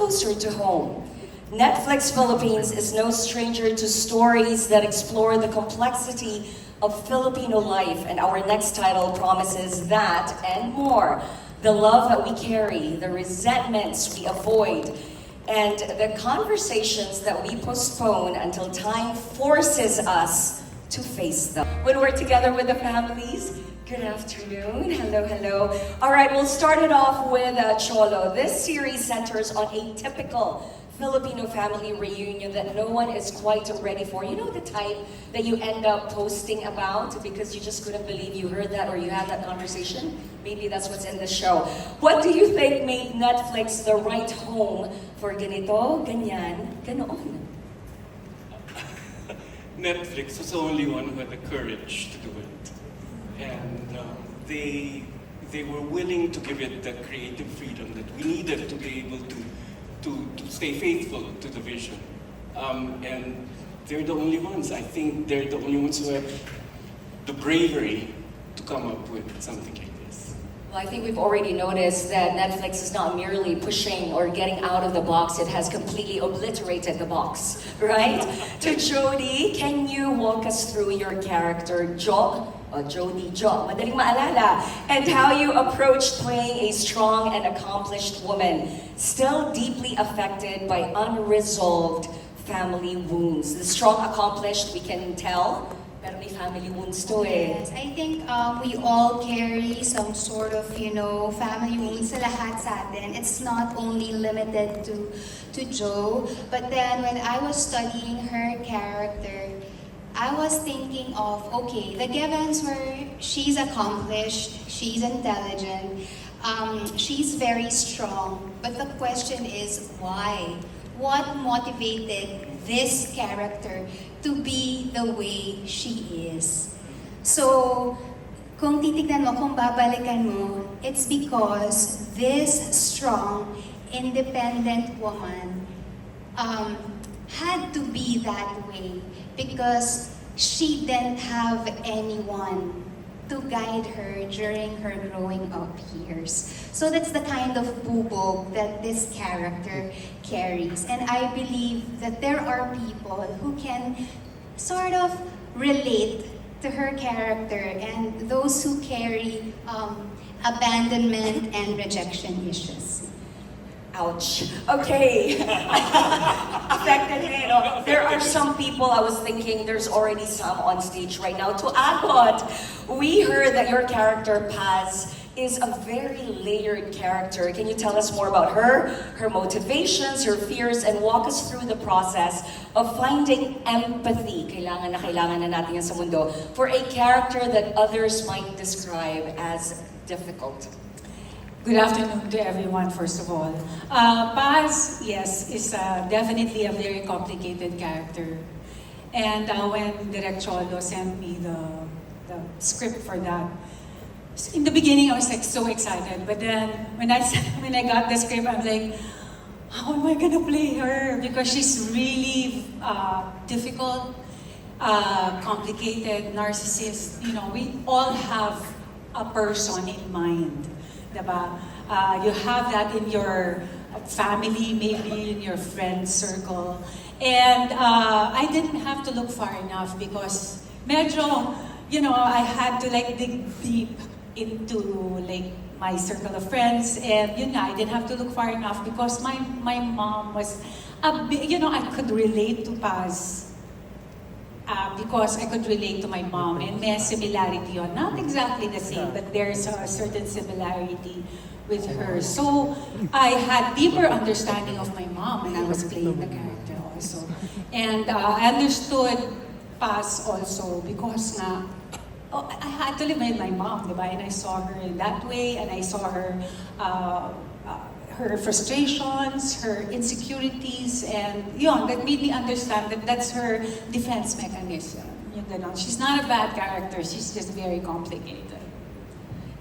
closer to home. Netflix Philippines is no stranger to stories that explore the complexity of Filipino life, and our next title promises that and more. The love that we carry, the resentments we avoid, and the conversations that we postpone until time forces us to face them. When we're together with the families, good afternoon. Hello, hello. All right, we'll start it off with Cholo. This series centers on a typical Filipino family reunion that no one is quite ready for. You know the type that you end up posting about because you just couldn't believe you heard that or you had that conversation? Maybe that's what's in the show. What do you think made Netflix the right home for Ganito, Ganyan, Ganoon? Netflix was the only one who had the courage to do it. And they were willing to give it the creative freedom that we needed to be able to stay faithful to the vision. And they're the only ones. I think they're the only ones who have the bravery to come up with something like this. Well, I think we've already noticed that Netflix is not merely pushing or getting out of the box, it has completely obliterated the box, right? To Jodi, can you walk us through your character, Jodi, madaling maalala, and how you approached playing a strong and accomplished woman, still deeply affected by unresolved family wounds. The strong, accomplished, we can tell, pero may family wounds to eh. Yes, I think we all carry some sort of, family wounds sa lahat sa atin. It's not only limited to Jo, but then when I was studying her character, I was thinking of, okay, the givens were, she's accomplished, she's intelligent, she's very strong, but the question is why? What motivated this character to be the way she is? So, kung titignan mo, kung babalikan mo, it's because this strong, independent woman had to be that way because she didn't have anyone to guide her during her growing up years. So that's the kind of bubog that this character carries. And I believe that there are people who can sort of relate to her character and those who carry abandonment and rejection issues. Ouch. Okay. Affected me. There are some people, I was thinking, there's already some on stage right now. To Agot, we heard that your character, Paz, is a very layered character. Can you tell us more about her motivations, her fears, and walk us through the process of finding empathy, kailangan na natin yan sa mundo, for a character that others might describe as difficult? Good afternoon to everyone, first of all. Paz, yes, is definitely a very complicated character. And when Direct Cholo sent me the script for that, in the beginning I was like so excited, but then when I got the script, I'm like, how am I gonna play her? Because she's really difficult, complicated, narcissist. We all have a person in mind. Diba? You have that in your family, maybe in your friend circle. And I didn't have to look far enough because medyo, I had to dig deep into my circle of friends. And I didn't have to look far enough because my mom was I could relate to Paz. Because I could relate to my mom and may similarity on, not exactly the same, but there's a certain similarity with her. So I had deeper understanding of my mom when I was playing the character also. And I understood Paz also because I had to live with my mom, diba? And I saw her in that way, and I saw her her frustrations, her insecurities, and that made me understand that that's her defense mechanism. She's not a bad character, she's just very complicated.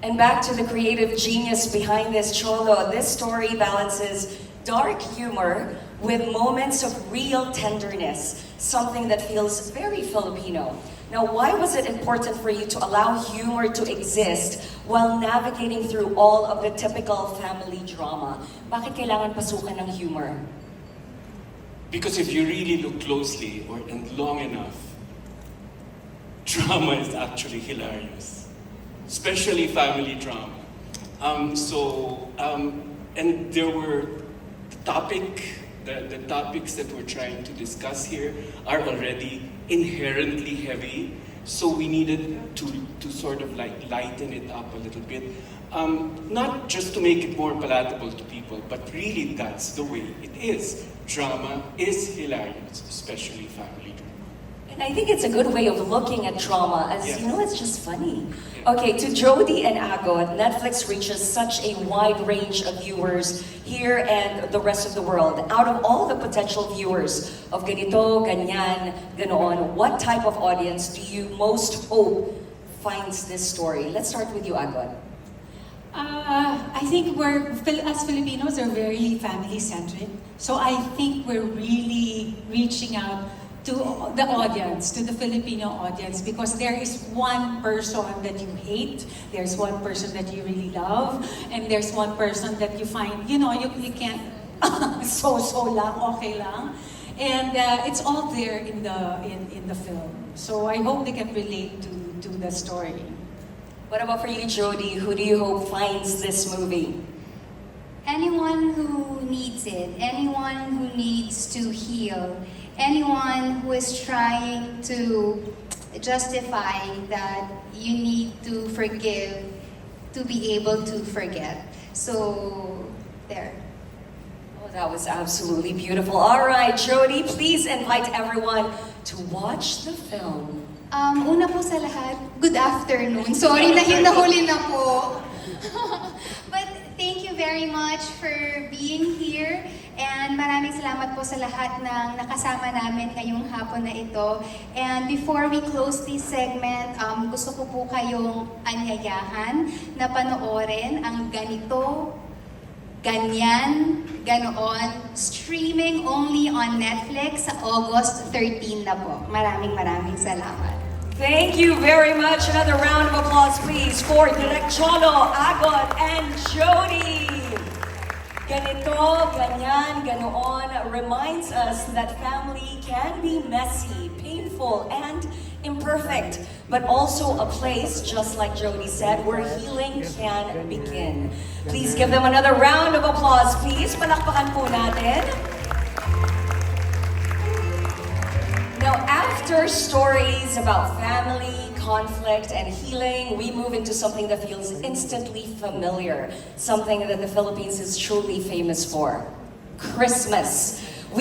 And back to the creative genius behind this, Cholo, this story balances dark humor with moments of real tenderness, something that feels very Filipino. Now, why was it important for you to allow humor to exist while navigating through all of the typical family drama? Bakit kailangan pasukan ng humor? Because if you really look closely and long enough, drama is actually hilarious, especially family drama. And there were the topics that we're trying to discuss here are already inherently heavy, so we needed to sort of like lighten it up a little bit. Not just to make it more palatable to people, but really that's the way it is. Drama is hilarious, especially family drama. And I think it's a good way of looking at drama as, Yes. you know, it's just funny. Yeah. Okay, to Jodi and Agot, Netflix reaches such a wide range of viewers here and the rest of the world. Out of all the potential viewers of Ganito, Ganyan, Ganoon, what type of audience do you most hope finds this story? Let's start with you, Agot. I think as Filipinos, are very family-centric. So I think we're really reaching out to the audience, to the Filipino audience, because there is one person that you hate, there's one person that you really love, and there's one person that you find, you can't, so lang, okay lang. And it's all there in the film. So I hope they can relate to the story. What about for you, Jodi? Who do you hope finds this movie? Anyone who needs it, anyone who needs to heal, anyone who is trying to justify that you need to forgive to be able to forget. So, there. Oh, that was absolutely beautiful. All right, Jodi, please invite everyone to watch the film. Una po sa lahat, good afternoon. Sorry na yun, nahuli na po. But thank you very much for being here. And maraming salamat po sa lahat ng nakasama namin ngayong hapon na ito. And before we close this segment, gusto ko po kayong anyayahan na panoorin ang Ganito, Ganyan, Ganoon, streaming only on Netflix sa August 13 na po. Maraming salamat. Thank you very much. Another round of applause, please, for Direk Cholo, Agot, and Jodi. Ganito, Ganyan, Ganoon reminds us that family can be messy, painful, and imperfect, but also a place, just like Jodi said, where healing can begin. Please give them another round of applause, please. Palakpakan po natin. Now, after stories about family, conflict, and healing, we move into something that feels instantly familiar, something that the Philippines is truly famous for: Christmas.